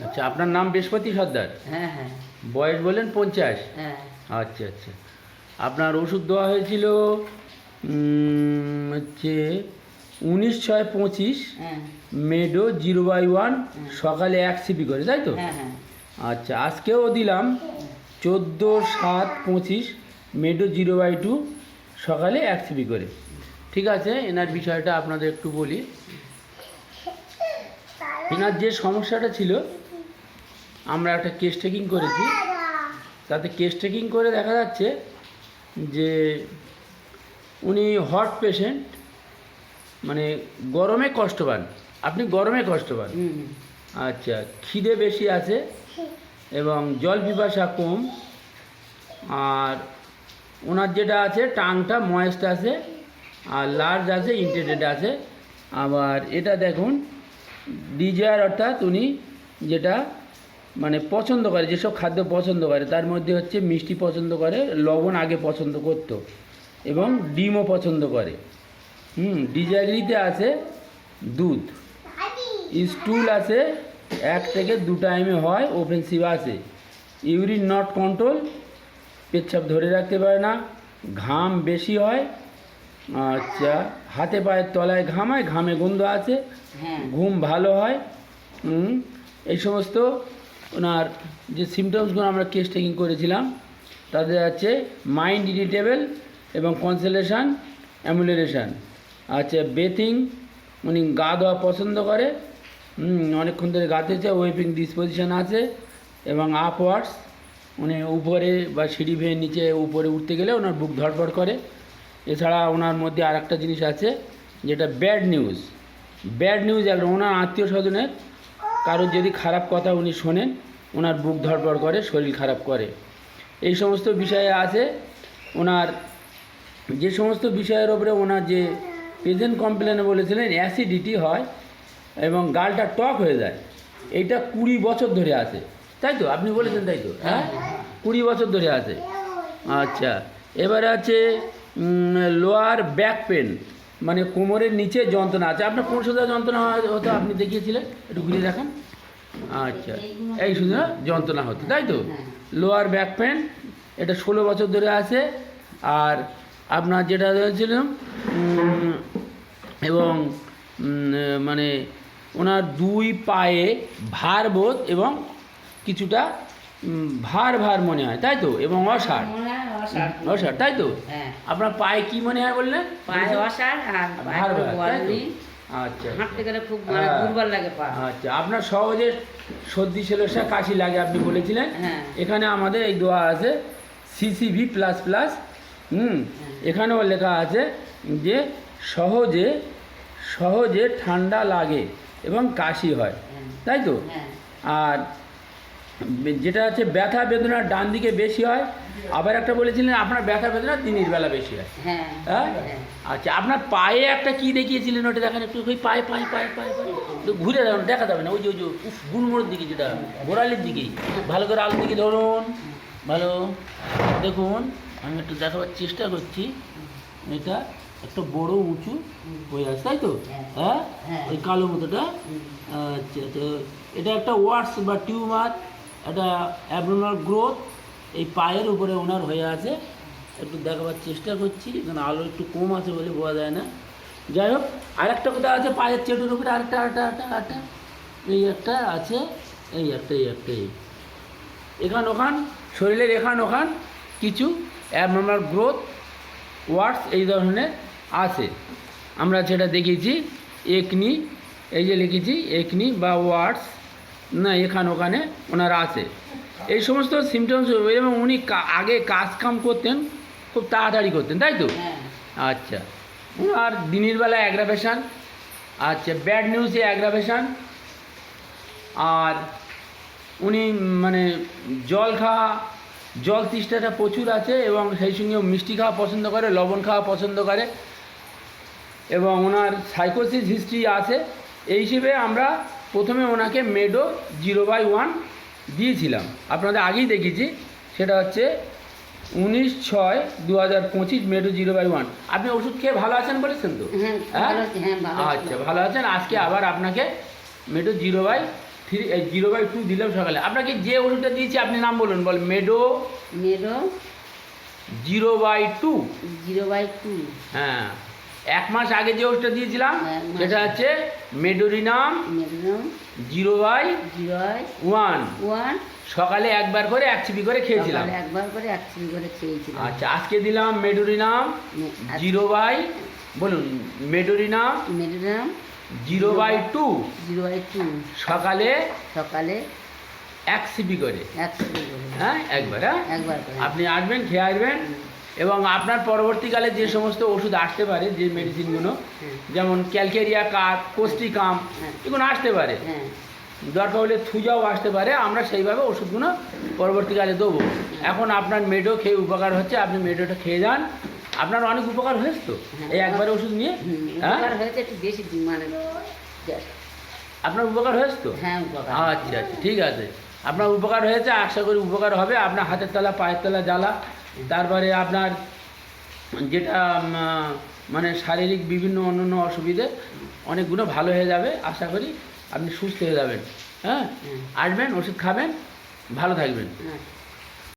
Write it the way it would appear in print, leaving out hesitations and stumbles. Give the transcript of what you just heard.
আচ্ছা, আপনার নাম বৃহস্পতি সর্দার? হ্যাঁ হ্যাঁ বয়স বলেন 50? হ্যাঁ। আচ্ছা আচ্ছা। আপনার ওষুধ দেওয়া হয়েছিল হচ্ছে 19/6/25 হ্যাঁ মেডো 0/1 সকালে 1 সিপি করে, তাই তো? হ্যাঁ হ্যাঁ। আচ্ছা, আজকেও দিলাম 14/7/25 মেডো 0/2 সকালে 1 সিপি করে। ঠিক আছে, এনার বিষয়টা আপনাদের একটু বলি। এনার যে সমস্যাটা ছিল, আমরা একটা কেস টেকিং করেছি, তাতে কেস টেকিং করে দেখা যাচ্ছে যে উনি হট পেশেন্ট, মানে গরমে কষ্ট পান। আপনি গরমে কষ্ট পান। আচ্ছা, খিদে বেশি আছে এবং জল পিপাসা কম, আর ওনার যেটা আছে টাংটা ময়েস্ট আছে, আর লার্জ আছে, ইন্টেটেড আছে। আবার এটা দেখুন, ডিজায়ার অর্থাৎ উনি যেটা মানে পছন্দ করে, যেসব খাদ্য পছন্দ করে তার মধ্যে হচ্ছে মিষ্টি পছন্দ করে, লবণ আগে পছন্দ করতো, এবং ডিমও পছন্দ করে। ডিজায়ারিতে আছে দুধ, স্টুল আছে 1 থেকে 2 টাইমে হয়, অফেন্সিভ আছে, ইউরিন নট কন্ট্রোল, পেচ্ছাপ ধরে রাখতে পারে না, ঘাম বেশি হয়, আচ্ছা হাতে পায়ের তলায় ঘাম হয়, ঘামে গন্ধ আছে, ঘুম ভালো হয়। এই সমস্ত ওনার যে সিমটমসগুলো আমরা কেস টেকিং করেছিলাম তাদের আছে মাইন্ড ইরিটেবল এবং কনসেন্ট্রেশন অ্যামুলারেশন। আচ্ছা, বেথিং, উনি গা ধোয়া পছন্দ করে, অনেকক্ষণ ধরে গাতে চায়, ওয়েপিং ডিসপোজিশন আছে, এবং আপওয়ার্ডস, উনি উপরে বা সিঁড়ি ভেঙে নিচে উপরে উঠতে গেলে ওনার বুক ধড়ফড় করে। এছাড়া ওনার মধ্যে আর একটা জিনিস আছে যেটা ব্যাড নিউজ। একটা ওনার আত্মীয় স্বজনের কারোর যদি খারাপ কথা উনি শোনেন, ওনার বুক ধড়ফড় করে, শরীর খারাপ করে। এই সমস্ত বিষয়ে আছে। ওনার যে সমস্ত বিষয়ের ওপরে ওনার যে প্রেজেন্ট কমপ্লেনে বলেছিলেন অ্যাসিডিটি হয় এবং গালটা টক হয়ে যায়, এইটা 20 বছর ধরে আছে, তাই তো? আপনি বলেছেন তাই তো? হ্যাঁ, 20 বছর ধরে আছে। আচ্ছা, এবারে আছে লোয়ার ব্যাক পেন, মানে কোমরের নিচে যন্ত্রণা আছে। আপনার কোন সুদা যন্ত্রণা হতো আপনি দেখিয়েছিলেন, একটু ঘুরিয়ে দেখান। আচ্ছা, এই সুদা যন্ত্রণা হতো, তাই তো? লোয়ার ব্যাক পেন, এটা 16 বছর ধরে আছে। আর আপনার যেটা হয়েছিল এবং মানে ওনার 2 পায়ে ভার বোধ এবং কিছুটা ভার ভার মনে হয়, তাই তো? এবং অসাড়, তাই তো? আপনার পায়ে কি মনে হয় বললেন? পায়ে অসাড় আর ভার ভার, তাই তো? আচ্ছা, হাঁটতে গেলে খুব দুর্বল লাগে পা। আচ্ছা, আপনার সহজে সর্দি সেলসা কাশি লাগে আপনি বলেছিলেন। এখানে আমাদের এই দোয়া আছে সিসিভি প্লাস প্লাস। এখানেও লেখা আছে যে সহজে সহজে ঠান্ডা লাগে এবং কাশি হয়, তাই তো? আর যেটা আছে ব্যথা বেদনা ডান দিকে বেশি হয়। আবার একটা বলেছিলেন আপনার ব্যথা বেদনা দিনের বেলা বেশি হয়। হ্যাঁ, আচ্ছা, আপনার পায়ে একটা কি দেখিয়েছিলেন, ওটা দেখেন একটু। ওই পায়ে পায়ে পায়ে পায়ে পায়ে ঘুরে দেখুন, দেখা যাবে না, ওই যে গুড়মোড়ের দিকে, যেটা গোড়ালির দিকেই, ভালো করে আলোর দিকে ধরুন, ভালো দেখুন। আমি একটু দেখাবার চেষ্টা করছি। এটা একটা বড় উঁচু হয়ে আছে, তাই তো? হ্যাঁ, ওই কালো মতোটা। আচ্ছা, তো এটা একটা ওয়ার্স বা টিউমার, একটা অ্যাবনর্মাল গ্রোথ এই পায়ের উপরে ওনার হয়ে আছে। একটু দেখাবার চেষ্টা করছি, এখানে আলো একটু কম আছে বলে বোঝা যায় না। যাই হোক, আরেকটা কোথাও আছে পায়ের চেটুর উপরে, আরেকটা আরেকটা আরেকটা আরেকটা এই একটা আছে, এই একটা এই এখান ওখান শরীরের এখান ওখান কিছু অ্যাবনর্মাল গ্রোথ ওয়ার্ডস এই ধরনের আছে। আমরা সেটা দেখেছি একনি, এই যে লিখেছি একনি বা ওয়ার্ডস, না এখান ওখানে ওনার আছে এই সমস্ত সিমটমস। এবং উনি আগে কাজ কাম করতেন, খুব তাড়াতাড়ি করতেন, তাই তো? আচ্ছা, ওনার দিনের বেলা অ্যাগ্রাভেশন, আচ্ছা ব্যাড নিউজে অ্যাগ্রাভেশন। আর উনি মানে জল তৃষ্ণাটা প্রচুর আছে, এবং সেই সঙ্গে মিষ্টি খাওয়া পছন্দ করে, লবণ খাওয়া পছন্দ করে, এবং ওনার সাইকোসিস হিস্ট্রি আছে। এই হিসেবে আমরা প্রথমে ওনাকে মেডো 0/1 দিয়েছিলাম, আপনাদের আগেই দেখেছি। সেটা হচ্ছে 19/6/2025 মেডো 0/1। আপনি ওষুধ খেয়ে ভালো আছেন বলেছেন তো? হ্যাঁ, আচ্ছা, ভালো আছেন। আজকে আবার আপনাকে মেডো 0/3 0/2 দিলাম সকালে। আপনাকে যে ওষুধটা দিয়েছি আপনি নাম বলুন, বল মেডো মেডো 0/2। 0/2। হ্যাঁ, 1 মাস আগে যে ওষুধটা দিয়েছিলাম এক মাস সেটা হচ্ছে মেডোরিনাম মেডো 0/1। 0/1। সকালে একবার করে 1 চিপি করে খেয়েছিলাম। সকালে একবার করে 1 চিনি করে খেয়েছিলাম। আচ্ছা, আজকে দিলাম মেডোরিনাম 0/, বলুন মেডোরিনাম মেডিনাম 0/2। 0/2। সকালে সকালে 1 সিপি করে। 1 চিনি করে। হ্যাঁ, একবার। হ্যাঁ, একবার করে। আপনি আসবেন, খেয়ে আসবেন। এবং আপনার পরবর্তীকালে যে সমস্ত ওষুধ আসতে পারে, যে মেডিসিনগুলো, হ্যাঁ। যেমন ক্যালকেরিয়া কাপ, কোস্টিকাম, হ্যাঁ। এগুলো আসতে পারে। হ্যাঁ। দরকার হলে থুজাও আসতে পারে, আমরা সেইভাবে ওষুধগুলো পরবর্তীকালে দেবো। এখন আপনার মেডো খেয়ে উপকার হচ্ছে, আপনি মেডোটা খেয়ে যান। আপনার অনেক উপকার হয়েছে তো এই একবার ওষুধ নিয়ে? হ্যাঁ, উপকার হয়েছে একটু বেশি মানে আপনার উপকার হয়েছে তো? হ্যাঁ, উপকার। আচ্ছা আচ্ছা, ঠিক আছে। আপনার উপকার হয়েছে, আশা করি উপকার হবে। আপনার হাতের তলা, পায়ের তলা জ্বালা, তারপরে আপনার যেটা মানে শারীরিক বিভিন্ন অন্যান্য অসুবিধে অনেকগুলো ভালো হয়ে যাবে। আশা করি আপনি সুস্থ হয়ে যাবেন। হ্যাঁ, আসবেন, ওষুধ খাবেন, ভালো থাকবেন। হ্যাঁ।